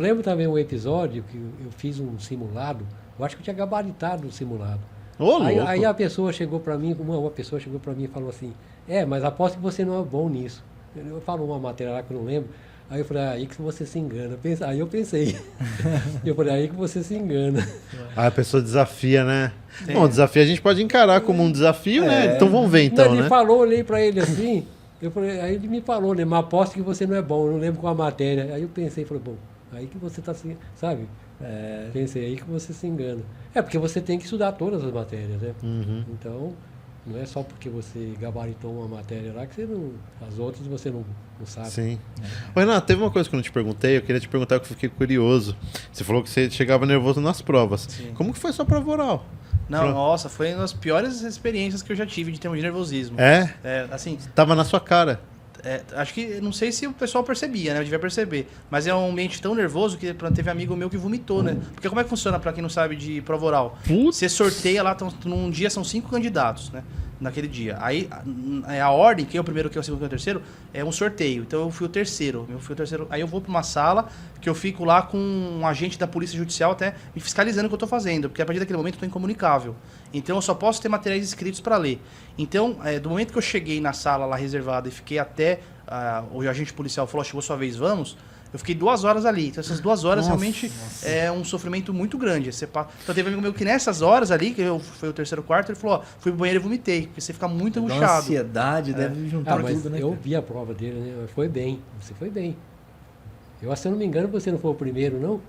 Lembro também um episódio que eu fiz um simulado, eu acho que eu tinha gabaritado o simulado. Ô, Aí louco. a pessoa chegou para mim, uma pessoa chegou para mim e falou assim, mas aposto que você não é bom nisso. Eu falo uma matéria lá que eu não lembro, aí eu falei, aí que você se engana. Aí eu pensei, eu falei, aí que você se engana. A pessoa desafia, né? Bom, desafio a gente pode encarar como um desafio, né? Então vamos ver então, Ele né? falou, eu olhei para ele assim, eu falei, aí ele me falou, né, mas aposto que você não é bom, eu não lembro qual a matéria. Aí eu pensei, falei, bom, aí que você está se, sabe? Pensei, aí que você se engana. Porque você tem que estudar todas as matérias, né? Então, não é só porque você gabaritou uma matéria lá que você não. As outras você não sabe. Sim. Ô, Renato, teve uma coisa que eu não te perguntei, eu queria te perguntar que eu fiquei curioso. Você falou que você chegava nervoso nas provas. Sim. Como que foi a sua prova oral? Não, nossa, foi uma das piores experiências que eu já tive de termos de nervosismo. Assim, Tava na sua cara. acho que, não sei se o pessoal percebia, né? Eu devia perceber. Mas é um ambiente tão nervoso que teve amigo meu que vomitou, né? Porque como é que funciona, pra quem não sabe, de prova oral? Putz. Você sorteia lá, num dia são 5 candidatos, né? Naquele dia. Aí, a ordem, quem é o primeiro, quem é o segundo, quem é o terceiro, é um sorteio. Então, eu fui o terceiro. Aí eu vou pra uma sala que eu fico lá com um agente da Polícia Judicial até me fiscalizando o que eu tô fazendo. Porque a partir daquele momento eu tô incomunicável. Então, eu só posso ter materiais escritos para ler. Então, do momento que eu cheguei na sala lá reservada e fiquei até o agente policial falou, chegou sua vez, vamos... Eu fiquei 2 horas ali. Então, essas 2 horas realmente é um sofrimento muito grande. Então, teve um amigo meu que nessas horas ali, que foi o terceiro, quarto, ele falou, ó, fui pro banheiro e vomitei. Porque você fica muito angustiado. A ansiedade deve juntar Mas tudo, né? eu cara? vi a prova dele, né? Foi bem. Você foi bem. Se eu não me engano, você não foi o primeiro, não?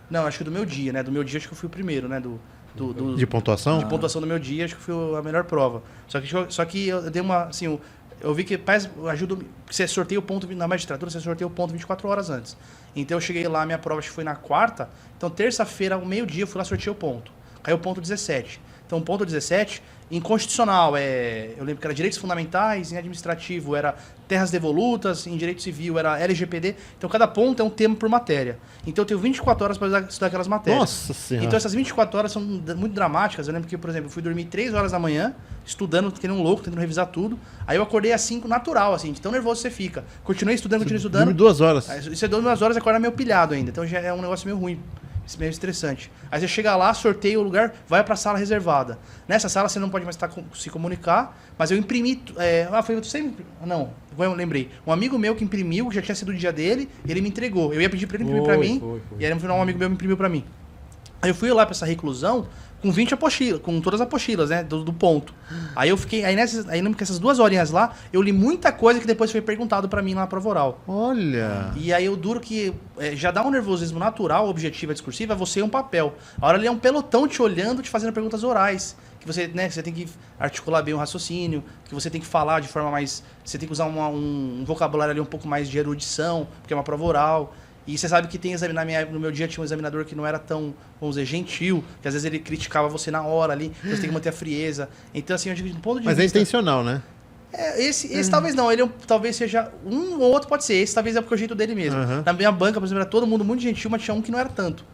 Não, acho que do meu dia, né? Do meu dia acho que eu fui o primeiro, né? De pontuação? De pontuação do meu dia, acho que foi a melhor prova. Só que eu dei uma, assim, eu vi que ajuda, você sorteia o ponto na magistratura, você sorteia o ponto 24 horas antes. Então eu cheguei lá, minha prova acho que foi na quarta, então terça-feira, ao meio-dia, eu fui lá sortear o ponto. Caiu o ponto 17. Então o ponto 17, em constitucional, eu lembro que era direitos fundamentais, em administrativo era terras devolutas, em direito civil era LGPD. Então cada ponto é um tema por matéria. Então eu tenho 24 horas para estudar aquelas matérias. Nossa Senhora. Então essas 24 horas são muito dramáticas. Eu lembro que, por exemplo, eu fui dormir 3 horas da manhã, estudando, que nem um louco, tentando revisar tudo. Aí eu acordei às 5, natural, assim, de tão nervoso você fica. Continuei estudando, continuei estudando. Dormi 2 horas. Aí, você dorme 2 horas e acorda meio pilhado ainda. Então já é um negócio meio ruim. Meio estressante. Aí você chega lá, sorteia o lugar, vai pra sala reservada. Nessa sala você não pode mais se comunicar, mas eu imprimi. Foi você sempre. Não, eu lembrei. Um amigo meu que imprimiu, que já tinha sido o dia dele, ele me entregou. Eu ia pedir pra ele imprimir pra mim, Foi. e aí no final um amigo meu me imprimiu pra mim. Aí eu fui lá pra essa reclusão com 20 apostilas, com todas as apostilas, né? Do ponto. Aí eu fiquei. Aí lembro que essas 2 horinhas lá, eu li muita coisa que depois foi perguntado pra mim lá na prova oral. Olha. E aí eu duro que já dá um nervosismo natural, objetiva, discursiva, é você e um papel. A hora ali é um pelotão te olhando, te fazendo perguntas orais. Que você, né, você tem que articular bem o raciocínio, que você tem que falar de forma mais. Você tem que usar um vocabulário ali um pouco mais de erudição, porque é uma prova oral. E você sabe que tem no meu dia tinha um examinador que não era tão, vamos dizer, gentil, que às vezes ele criticava você na hora ali, você tem que manter a frieza. Então, assim, eu digo, de um ponto de Mas é vista. intencional, né? Esse talvez não, ele talvez seja um ou outro, pode ser. Esse talvez é porque é o jeito dele mesmo. Na minha banca, por exemplo, era todo mundo muito gentil, mas tinha um que não era tanto.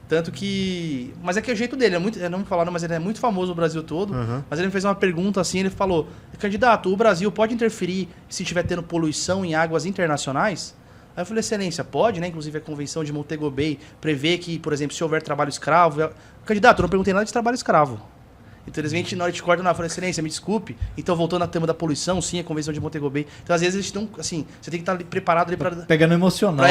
Tanto que. Mas é que é o jeito dele, não me falaram, mas ele é muito famoso no Brasil todo. Mas ele me fez uma pergunta assim, ele falou: candidato, o Brasil pode interferir se estiver tendo poluição em águas internacionais? Aí eu falei, excelência, pode, né? Inclusive a Convenção de Montego Bay prevê que, por exemplo, se houver trabalho escravo. Candidato, eu não perguntei nada de trabalho escravo. Infelizmente, na hora de corda, na excelência, me desculpe. Então, voltando ao tema da poluição, sim, a Convenção de Montego Bay. Então, às vezes, eles estão, assim, você tem que estar preparado ali para... Pegando emocional.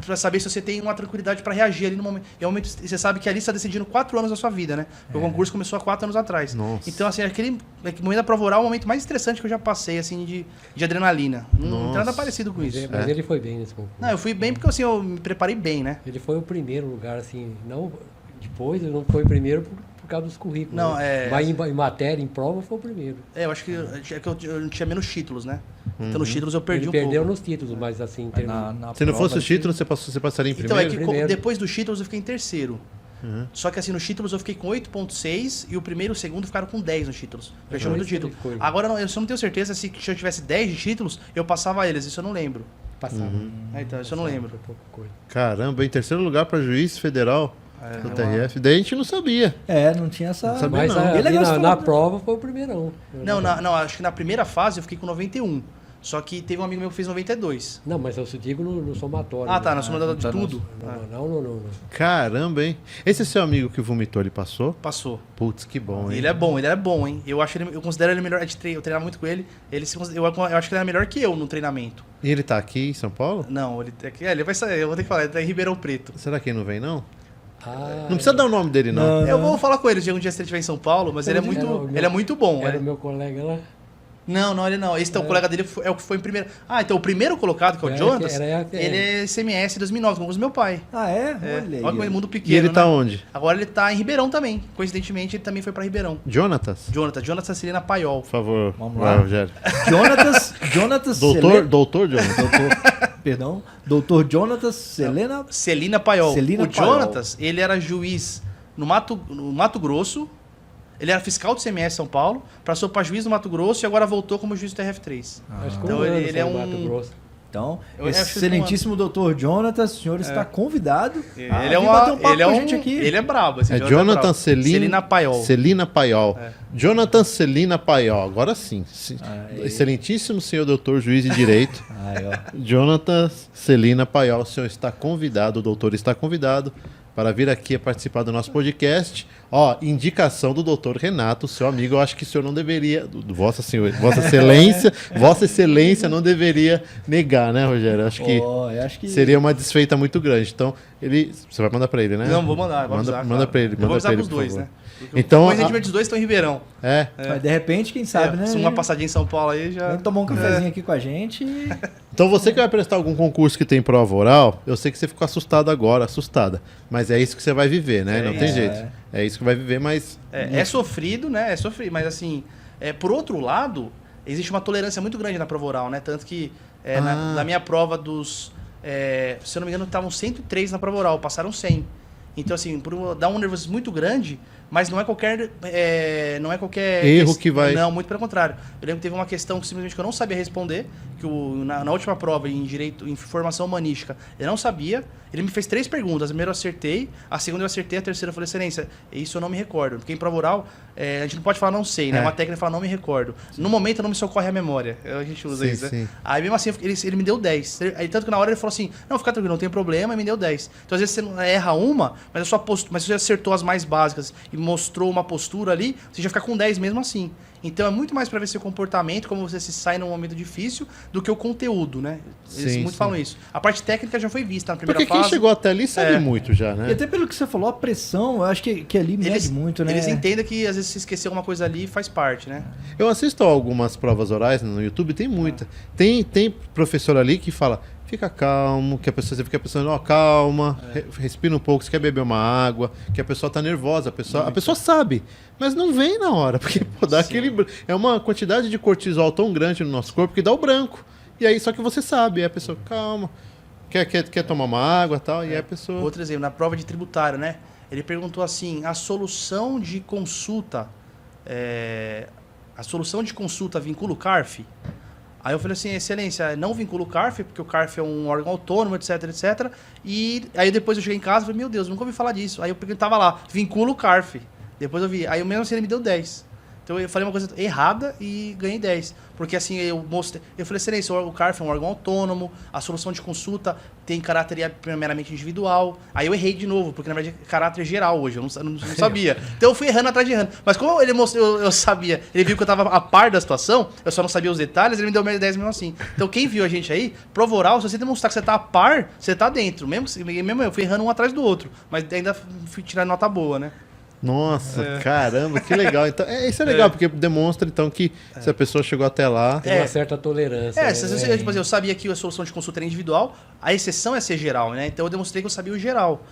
Pra saber se você tem uma tranquilidade para reagir ali no momento. E ao momento, você sabe que ali está decidindo 4 anos da sua vida, né? O concurso começou há 4 anos atrás. Nossa. Então, assim, aquele momento da prova oral é o momento mais estressante que eu já passei, assim, de adrenalina. Não tem nada parecido com isso. Mas ele foi bem nesse concurso. Não, eu fui bem porque, assim, eu me preparei bem, né? Ele foi o primeiro lugar, assim, não... Depois ele não foi o primeiro por causa dos currículos. Não, né? Mas em matéria, em prova, foi o primeiro. Eu acho que eu tinha menos títulos, né? Então, nos títulos eu perdi Ele um perdeu pouco. nos títulos, mas assim, em termos... Se não fosse os títulos, você passaria em Então, primeiro? é que Primeiro. depois dos títulos eu fiquei em terceiro. Só que assim, nos títulos eu fiquei com 8.6 e o primeiro e o segundo ficaram com 10 nos títulos. Eu tinha muito título. Agora eu só não tenho certeza se eu tivesse 10 de títulos, eu passava eles. Isso eu não lembro. Passava. Então, isso eu não lembro. Pouca coisa. Caramba, em terceiro lugar para juiz federal do TRF. Daí a gente não sabia. Não tinha essa... Não sabia. Mas não. ali E é legal você na falar- prova foi o primeirão. Não, acho que na primeira fase eu fiquei com 91. Só que teve um amigo meu que fez 92. Não, mas eu digo no somatório. Ah, tá, né? na somatório de tá tudo. Não. Caramba, hein? Esse seu amigo que vomitou, ele passou? Passou. Putz, que bom, hein? Ele é bom, hein? Eu considero ele melhor. Eu treinava muito com ele. Eu acho que ele é melhor que eu no treinamento. E ele tá aqui em São Paulo? Não, ele vai sair. Eu vou ter que falar, ele tá em Ribeirão Preto. Será que ele não vem, não? Ah, Não precisa dar o nome dele, não. Eu vou falar com ele um dia se ele estiver em São Paulo, mas ele é muito bom. Era o meu colega lá. Não, ele não. Esse o colega dele é o que foi em primeiro. Ah, então o primeiro colocado, que é o Jonas, ele é CMS 2009, como o meu pai. Ah, é? Olha Olha que aí. mundo pequeno. E ele tá né? onde? Agora ele tá em Ribeirão também. Coincidentemente, ele também foi pra Ribeirão. Jonatas? Jonathan Celina Paiol. Por favor. Vamos vai, lá. Rogério. Jonatas Doutor Jonatas. Perdão. Doutor Jonatas Celina. Celina Paiol. Celina O Paiol. Jonatas, ele era juiz no Mato Grosso. Ele era fiscal do CMS São Paulo, passou para juiz no Mato Grosso e agora voltou como juiz do TRF3. Acho que Então ele é no um... Mato Grosso. Então, Eu acho que excelentíssimo doutor Jonatas, o senhor está convidado Ele a é vir bater um papo ele é com a gente aqui. Ele é brabo. Esse É Jonathan Jonathan brabo. Celina Paiol. Celina Paiol. É. Jonathan Celina Paiol. Agora sim. Aí. Excelentíssimo senhor doutor juiz de direito. Aí, ó. Jonathan Celina Paiol. O senhor está convidado, o doutor está convidado para vir aqui participar do nosso podcast. Ó, indicação do doutor Renato, seu amigo. Eu acho que o senhor não deveria, Vossa Excelência não deveria negar, né, Rogério? Acho que Eu acho que seria uma desfeita muito grande. Então, você vai mandar para ele, né? Não, vou mandar. Manda para ele. Eu vou Manda avisar para ele, pros por dois, favor. né? Então, Coincidentemente, os dois estão em Ribeirão. Mas de repente, quem sabe, né? Se uma passadinha em São Paulo aí já... Vem tomar um cafezinho aqui com a gente. E... Então você que vai prestar algum concurso que tem prova oral, eu sei que você ficou assustado agora, assustada. Mas é isso que você vai viver, né? Não tem jeito. É isso que vai viver, mas... É sofrido, né? É sofrido, mas assim... por outro lado, existe uma tolerância muito grande na prova oral, né? Tanto que na minha prova dos... se eu não me engano, estavam 103 na prova oral, passaram 100. Então, assim, dá um nervosismo muito grande, mas não é qualquer erro que vai... Não, muito pelo contrário. Eu lembro que teve uma questão que simplesmente eu não sabia responder, que na última prova em direito, em formação humanística, eu não sabia. Ele me fez 3 perguntas. A primeira eu acertei, a segunda eu acertei, a terceira eu falei, excelência, isso eu não me recordo. Porque em prova oral, a gente não pode falar não sei, né? Uma técnica fala não me recordo. No momento não me socorre a memória. A gente usa isso, né? Aí mesmo assim, ele me deu 10. Aí, tanto que na hora ele falou assim, não, fica tranquilo, não tem problema, e me deu 10. Então às vezes você erra uma, mas mas você acertou as mais básicas e mostrou uma postura ali, você já fica com 10 mesmo assim. Então é muito mais para ver seu comportamento, como você se sai num momento difícil, do que o conteúdo, né? Eles falam isso. A parte técnica já foi vista na primeira fase. Porque quem chegou até ali sabe muito já, né? E até pelo que você falou, a pressão, eu acho que ali mede muito, né? Eles entendem que às vezes se esquecer alguma coisa ali faz parte, né? Eu assisto a algumas provas orais no YouTube, tem muita. Tem professor ali que fala... Fica calmo, que a pessoa você fica pensando, calma, respira um pouco, você quer beber uma água, que a pessoa tá nervosa, a pessoa sabe, mas não vem na hora, porque dá aquele... É uma quantidade de cortisol tão grande no nosso corpo que dá o branco. E aí, só que você sabe, aí a pessoa, calma, quer tomar uma água e tal, e aí a pessoa... Outro exemplo, na prova de tributário, né? Ele perguntou assim, a solução de consulta vincula o CARF? Aí eu falei assim, excelência, não vincula o CARF, porque o CARF é um órgão autônomo, etc, etc. E aí depois eu cheguei em casa e falei, meu Deus, nunca ouvi falar disso. Aí eu tava lá, vincula o CARF. Depois eu vi, aí mesmo assim ele me deu 10. Então eu falei uma coisa errada e ganhei 10. Porque assim, eu falei, excelência, o CARF é um órgão autônomo, a solução de consulta tem caráter primeiramente individual. Aí eu errei de novo, porque na verdade é caráter geral hoje, eu não sabia. Então eu fui errando atrás de errando. Mas como ele mostrou, eu sabia, ele viu que eu tava a par da situação, eu só não sabia os detalhes, ele me deu 10 mesmo assim. Então quem viu a gente aí, prova oral, se você demonstrar que você tá a par, você tá dentro. Mesmo eu fui errando um atrás do outro, mas ainda fui tirar nota boa, né? Nossa, caramba, que legal. Então, isso é legal, porque demonstra então que se a pessoa chegou até lá... Tem uma certa tolerância. Tipo assim, eu sabia que a solução de consulta era individual, a exceção é ser geral, né? Então eu demonstrei que eu sabia o geral,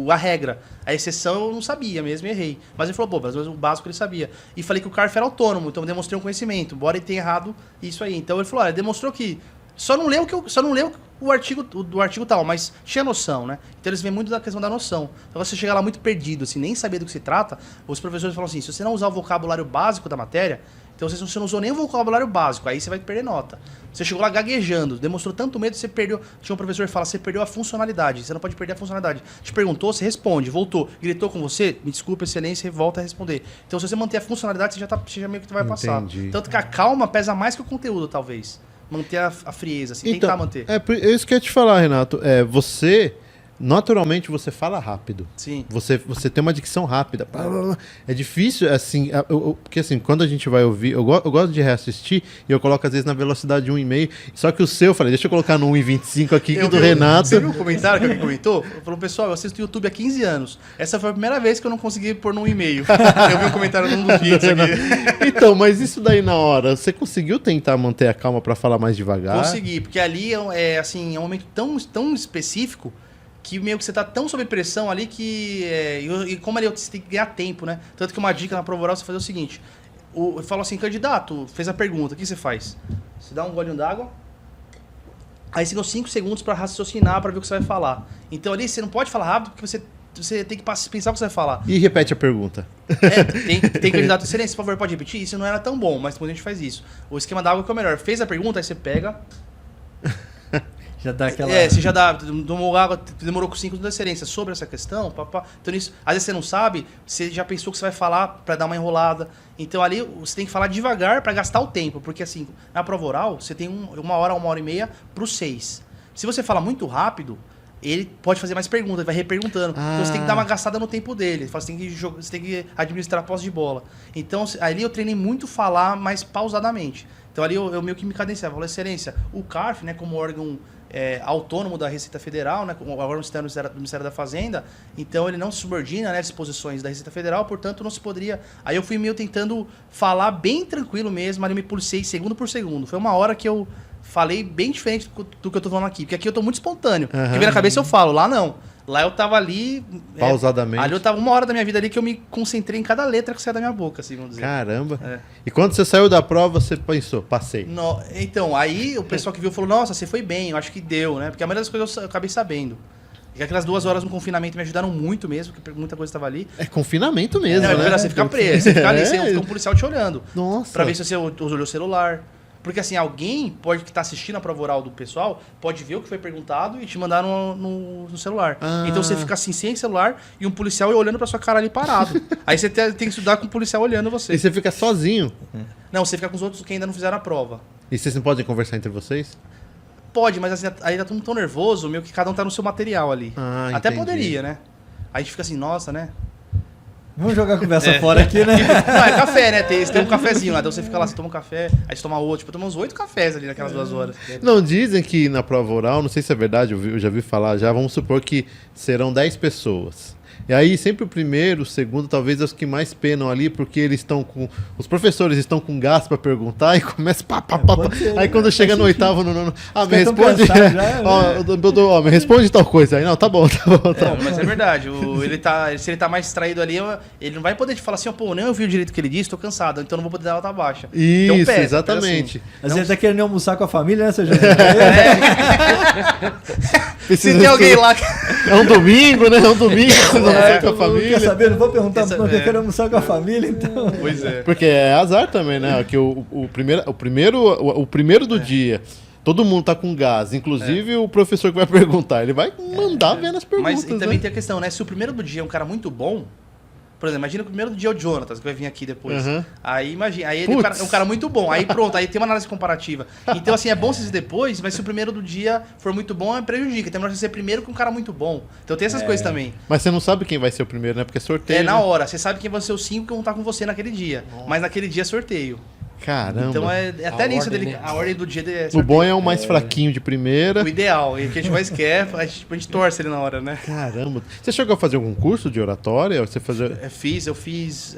a regra. A exceção eu não sabia mesmo, errei. Mas ele falou, mas o básico ele sabia. E falei que o CARF era autônomo, então eu demonstrei um conhecimento, embora ele tenha errado isso aí. Então ele falou, olha, demonstrou que só não leu o artigo do artigo tal, mas tinha noção, né? Então eles veem muito da questão da noção. Então você chega lá muito perdido, assim, nem saber do que se trata, os professores falam assim, se você não usar o vocabulário básico da matéria, então você não usou nem o vocabulário básico, aí você vai perder nota. Você chegou lá gaguejando, demonstrou tanto medo, você perdeu. Tinha um professor que fala, você perdeu a funcionalidade, você não pode perder a funcionalidade. Te perguntou, você responde, voltou, gritou com você, me desculpa, excelência, volta a responder. Então se você manter a funcionalidade, você já meio que vai passar. Entendi. Tanto que a calma pesa mais que o conteúdo, talvez. manter a frieza, assim, Então, tentar manter. É isso que eu ia te falar, Renato. Você, naturalmente, você fala rápido. Sim. Você tem uma dicção rápida. É difícil, assim, porque assim, quando a gente vai ouvir, eu gosto de reassistir e eu coloco às vezes na velocidade 1,5. Só que o seu, eu falei, deixa eu colocar no 1,25 aqui, que do Renato. Você viu o comentário que alguém comentou? Falou, pessoal, eu assisto YouTube há 15 anos. Essa foi a primeira vez que eu não consegui pôr no 1,5. Eu vi um comentário num dos vídeos aqui. Então, mas isso daí na hora, você conseguiu tentar manter a calma pra falar mais devagar? Consegui, porque ali assim, é um momento tão específico que meio que você tá tão sob pressão ali que... e como ali você tem que ganhar tempo, né? Tanto que uma dica na prova oral, você fazer o seguinte. Eu falo assim, candidato, fez a pergunta, o que você faz? Você dá um golinho d'água, aí você dá 5 segundos para raciocinar, para ver o que você vai falar. Então ali você não pode falar rápido, porque você tem que pensar o que você vai falar. E repete a pergunta. Tem candidato excelente, por favor, pode repetir? Isso não era tão bom, mas depois a gente faz isso. O esquema d'água que é o melhor. Fez a pergunta, aí você pega... Já dá aquela... você já tomou água, demorou com 5 minutos de excelência sobre essa questão, papá. Então, isso, às vezes você não sabe, você já pensou que você vai falar para dar uma enrolada. Então, ali você tem que falar devagar para gastar o tempo, porque assim, na prova oral, você tem 1 hora e meia para os 6. Se você fala muito rápido, ele pode fazer mais perguntas, ele vai reperguntando. Então, você tem que dar uma gastada no tempo dele. Você tem que administrar a posse de bola. Então, ali eu treinei muito falar mais pausadamente. Então, ali eu meio que me cadenciava. Falei, excelência, o CARF, né, como órgão autônomo da Receita Federal, né, como órgão externo do Ministério da Fazenda, então ele não se subordina, né, às disposições da Receita Federal, portanto não se poderia... Aí eu fui meio tentando falar bem tranquilo mesmo, ali eu me pulsei segundo por segundo. Foi 1 hora que eu falei bem diferente do que eu tô falando aqui, porque aqui eu tô muito espontâneo. Uhum. Porque vem na cabeça eu falo, lá não. Lá eu tava ali... Pausadamente. Ali eu tava 1 hora da minha vida ali que eu me concentrei em cada letra que saia da minha boca, assim, vamos dizer. Caramba. E quando você saiu da prova, você pensou, passei. Então, aí o pessoal que viu falou, nossa, você foi bem, eu acho que deu, né? Porque a maioria das coisas eu acabei sabendo. E aquelas 2 horas no confinamento me ajudaram muito mesmo, porque muita coisa estava ali. É confinamento mesmo, né? Você fica preso, você fica ali, você fica um policial te olhando. Nossa. Pra ver se você usou o celular. Porque assim, alguém que tá assistindo a prova oral do pessoal, pode ver o que foi perguntado e te mandar no celular. Então você fica assim, sem celular, e um policial olhando pra sua cara ali parado. Aí você tem que estudar com o policial olhando você. E você fica sozinho? Não, você fica com os outros que ainda não fizeram a prova. E vocês não podem conversar entre vocês? Pode, mas assim, aí tá todo mundo tão nervoso, meio que cada um tá no seu material ali. Até entendi. poderia, né? Aí a gente fica assim, nossa, né? Vamos jogar a conversa fora aqui, né? Não, é café, né? Tem um cafezinho lá, então você fica lá, você toma um café, aí você toma outro. Tipo, eu tomo uns 8 cafés ali naquelas 2 horas. Não, dizem que na prova oral, não sei se é verdade, eu já vi falar já, vamos supor que serão 10 pessoas. E aí sempre o primeiro, o segundo, talvez os que mais penam ali, porque eles estão com... Os professores estão com gás pra perguntar e começa ser, aí quando chega no 8º, no 9º... me responde... me responde tal coisa. Aí, não, tá bom. Mas é verdade. Se ele tá mais distraído ali, ele não vai poder te falar assim, pô, nem eu vi o direito que ele disse, tô cansado, então não vou poder dar nota baixa. Isso, então, exatamente. Assim, mas ele tá querendo almoçar com a família, né, seu José? Se tem alguém lá... É um domingo, né? É um domingo, você não almoçar com a família. Quer saber? Não vou perguntar, porque eu quero almoçar com a família, então... Pois é. Porque é azar também, né? Que o primeiro do dia, todo mundo tá com gás, inclusive o professor que vai perguntar, ele vai mandar ver nas perguntas. Mas também tem a questão, né? Se o primeiro do dia é um cara muito bom... Por exemplo, imagina que o primeiro do dia é o Jonatas, que vai vir aqui depois. Aí imagina, aí ele é um cara muito bom. Aí pronto, aí tem uma análise comparativa. Então, assim, é bom você ser depois, mas se o primeiro do dia for muito bom, prejudica. Então é melhor você ser primeiro com um cara muito bom. Então tem essas coisas também. Mas você não sabe quem vai ser o primeiro, né? Porque é sorteio. Na hora. Você sabe quem vão ser os 5 que vão estar com você naquele dia. Nossa. Mas naquele dia é sorteio. Caramba. Então até nisso dele, a ordem do dia é sorteio. O bom é o mais fraquinho de primeira. O ideal. E o que a gente mais quer, a gente torce ele na hora, né? Caramba. Você chegou a fazer algum curso de oratória? Você Eu fiz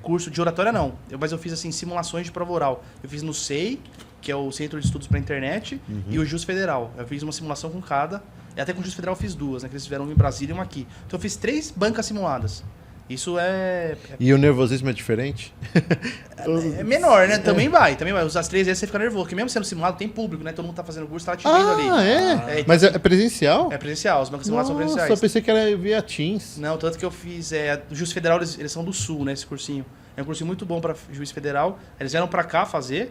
curso de oratória, não. Mas eu fiz assim, simulações de prova oral. Eu fiz no SEI, que é o Centro de Estudos para a Internet, e o Jus Federal. Eu fiz uma simulação com cada. E até com o Jus Federal eu fiz 2, né? Que eles fizeram uma em Brasília e uma aqui. Então eu fiz 3 bancas simuladas. Isso E o nervosismo é diferente? É menor, né? Também vai. As 3 vezes você fica nervoso. Porque mesmo sendo simulado, tem público, né? Todo mundo tá fazendo curso, tá te vendo ali. Então, mas é presencial? É presencial, os bancos simulados são presenciais. Eu pensei que era via Teams. Não, tanto que eu fiz... o Juiz Federal, eles são do Sul, né? Esse cursinho. É um cursinho muito bom pra Juiz Federal. Eles vieram pra cá fazer.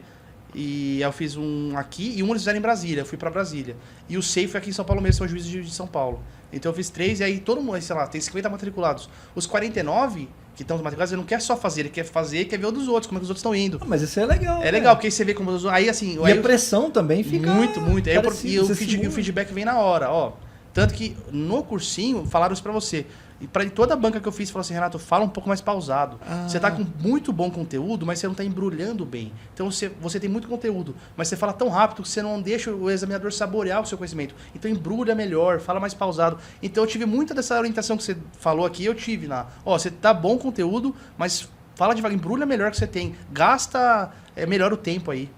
E eu fiz um aqui e um eles fizeram em Brasília. Eu fui pra Brasília. E o SEI foi aqui em São Paulo mesmo, são juízes de São Paulo. Então eu fiz 3 e aí todo mundo, sei lá, tem 50 matriculados. Os 49 que estão matriculados, ele não quer só fazer, ele quer fazer e quer ver o dos outros, como é que os outros estão indo. Mas isso é legal. É legal, porque aí você vê como os outros... Aí, assim... E a pressão também fica... Muito. Aí parecido, e o feedback vem na hora, ó. Tanto que no cursinho, falaram isso pra você. E pra toda a banca que eu fiz, falou assim, Renato, fala um pouco mais pausado. Você tá com muito bom conteúdo, mas você não tá embrulhando bem. Então você tem muito conteúdo, mas você fala tão rápido que você não deixa o examinador saborear o seu conhecimento. Então embrulha melhor, fala mais pausado. Então eu tive muita dessa orientação que você falou aqui, eu tive na... Ó, você tá bom conteúdo, mas fala devagar, embrulha melhor que você tem. Gasta melhor o tempo aí.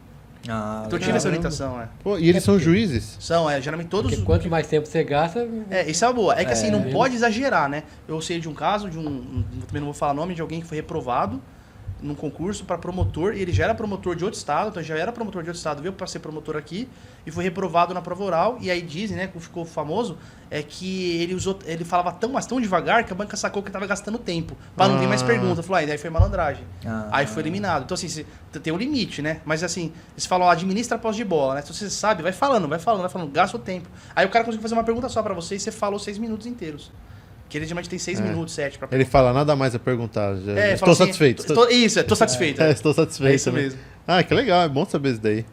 Então eu tive essa orientação, Pô, e eles são juízes? São, geralmente todos... Porque quanto mais tempo você gasta... isso é uma boa. É que assim, não pode exagerar, né? Eu sei de um caso, também não vou falar nome, de alguém que foi reprovado num concurso para promotor, e ele já era promotor de outro estado, então já era promotor de outro estado, veio para ser promotor aqui, e foi reprovado na prova oral, e aí dizem, né, que ficou famoso, é que ele falava mas tão devagar que a banca sacou que estava gastando tempo, para não vir mais perguntas. Falou, daí foi malandragem. Aí foi eliminado. Então assim, tem um limite, né? Mas assim, eles falam, administra a posse de bola, né? Se você sabe, vai falando, gasta o tempo. Aí o cara conseguiu fazer uma pergunta só para você e você falou 6 minutos inteiros. Que ele geralmente tem 6 minutos, 7 para perguntar. Ele fala, nada mais a perguntar. Estou assim, satisfeito. Estou satisfeito. Estou satisfeito. É isso mesmo. mesmo. Que legal, é bom saber isso daí.